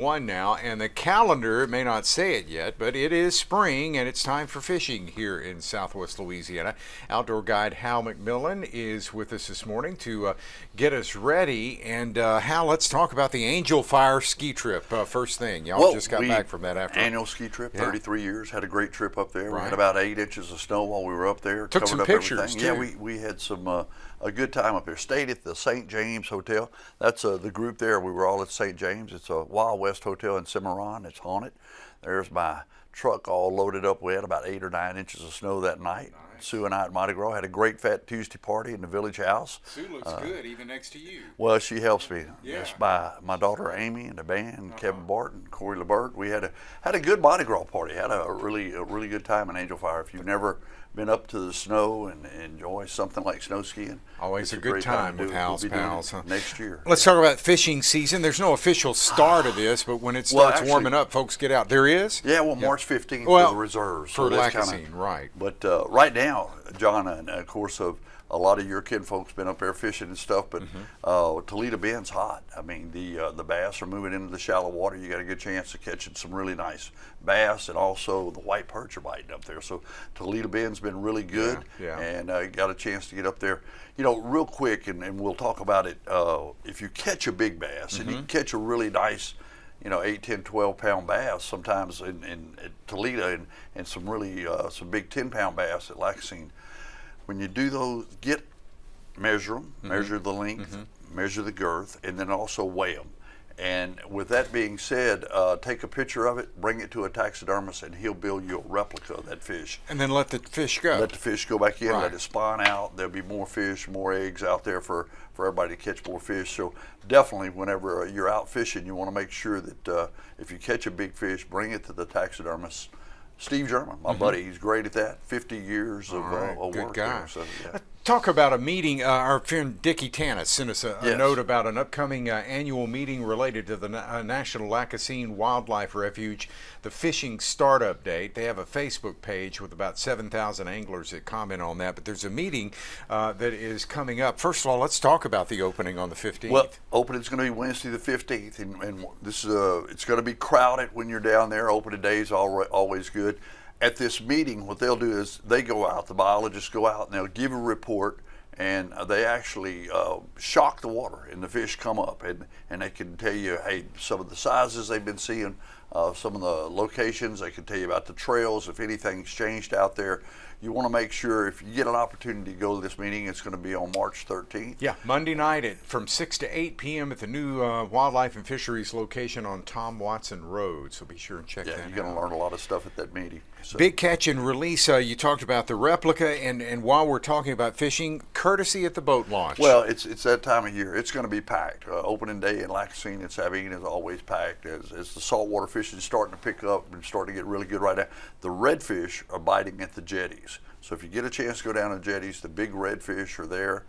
One now, and the calendar may not say it yet, but it is spring and it's time for fishing here in Southwest Louisiana. Outdoor guide Hal McMillin is with us this morning to get us ready. And Hal, let's talk about the Angel Fire ski trip. First thing, y'all just got back from that after annual ski trip, 33 years. Had a great trip up there. Right. We had about 8 inches of snow while we were up there. Took covered some up pictures everything. too. Yeah, we had some a good time up there. Stayed at the St. James Hotel. That's the group there. We were all at St. James. It's a Wild West hotel in Cimarron. It's haunted. There's my truck all loaded up. We had about 8 or 9 inches of snow that night. Nice. Sue and I at Mardi Gras had a great Fat Tuesday party in the village house. Sue looks good, even next to you. Well, she helps me. Yeah. It's my daughter Amy and the band, Kevin Barton, Corey LeBert. We had a good Mardi Gras party. Had a really good time in Angel Fire. If you've never been up to the snow and enjoy something like snow skiing, always a good time with Hal's pals. Next year. Let's talk about fishing season. There's no official start of this, but when it starts warming up, folks get out. There is? Yeah, well, March 15th for the reserves. For Lacassine, right. But right now, John, and of course, a lot of your kin folks been up there fishing and stuff, but Toledo Bend's hot. I mean, the bass are moving into the shallow water. You got a good chance of catching some really nice bass, and also the white perch are biting up there. So Toledo Bend's been really good, and got a chance to get up there. You know, real quick, and we'll talk about it. If you catch a big bass, and you can catch a really nice, 8, 10, 12-pound bass sometimes in Toledo, and some really some big 10-pound bass at Lacassine. When you do those, measure them, measure the length, measure the girth, and then also weigh them. And with that being said, take a picture of it, bring it to a taxidermist, and he'll build you a replica of that fish. And then let the fish go. Let the fish go back in, right. Let it spawn out. There'll be more fish, more eggs out there for everybody to catch more fish. So definitely, whenever you're out fishing, you want to make sure that if you catch a big fish, bring it to the taxidermist. Steve German, my buddy, he's great at that. 50 years of work there. So, yeah. Talk about a meeting. Our friend Dickie Tanis sent us a note about an upcoming annual meeting related to the National Lacassine Wildlife Refuge, the fishing startup date. They have a Facebook page with about 7,000 anglers that comment on that, but there's a meeting that is coming up. First of all, let's talk about the opening on the 15th. Well, opening's going to be Wednesday the 15th, and this it's going to be crowded when you're down there. Opening day is always good. At this meeting, what they'll do is they go out, the biologists go out, and they'll give a report, and they actually shock the water, and the fish come up, and they can tell you, hey, some of the sizes they've been seeing, some of the locations. They can tell you about the trails, if anything's changed out there. You want to make sure, if you get an opportunity to go to this meeting, it's going to be on March 13th. Yeah, Monday night from 6 to 8 p.m. at the new Wildlife and Fisheries location on Tom Watson Road. So be sure and check that out. Yeah, you're going to learn a lot of stuff at that meeting. So. Big catch and release. You talked about the replica, and while we're talking about fishing, courtesy at the boat launch. Well, it's that time of year. It's going to be packed. Opening day in Lacassine and Sabine is always packed as the saltwater fishing is starting to pick up and starting to get really good right now. The redfish are biting at the jetties. So if you get a chance to go down to jetties, the big redfish are there.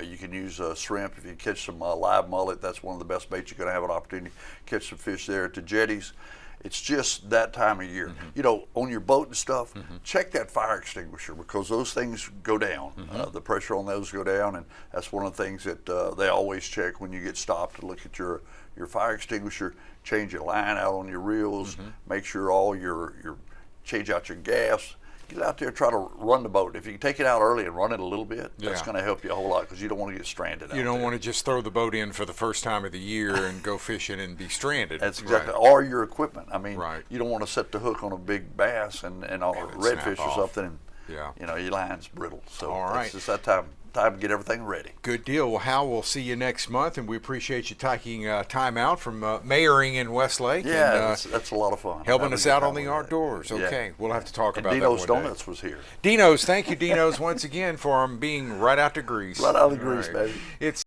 You can use shrimp. If you catch some live mullet, that's one of the best baits. You're going to have an opportunity to catch some fish there at the jetties. It's just that time of year. On your boat and stuff, check that fire extinguisher, because those things go down. The pressure on those go down, and that's one of the things that they always check when you get stopped to look at your fire extinguisher. Change your line out on your reels. Make sure all change out your gas. Get out there, try to run the boat. If you can take it out early and run it a little bit, that's going to help you a whole lot, because you don't want to get stranded out there. You don't want to just throw the boat in for the first time of the year and go fishing and be stranded. That's exactly. Right. Or your equipment. I mean, right. You don't want to set the hook on a big bass and on a redfish or something, and your line's brittle. So it's just that time to get everything ready. Good deal. Well, Hal, we'll see you next month, and we appreciate you taking time out from mayoring in Westlake. Yeah, that's a lot of fun. Helping us out on the outdoors. Okay, we'll have to talk about that Dino's one day. Donuts was here. Dino's, thank you, Dino's, once again for being right out to Greece. Right out of the grease, baby. It's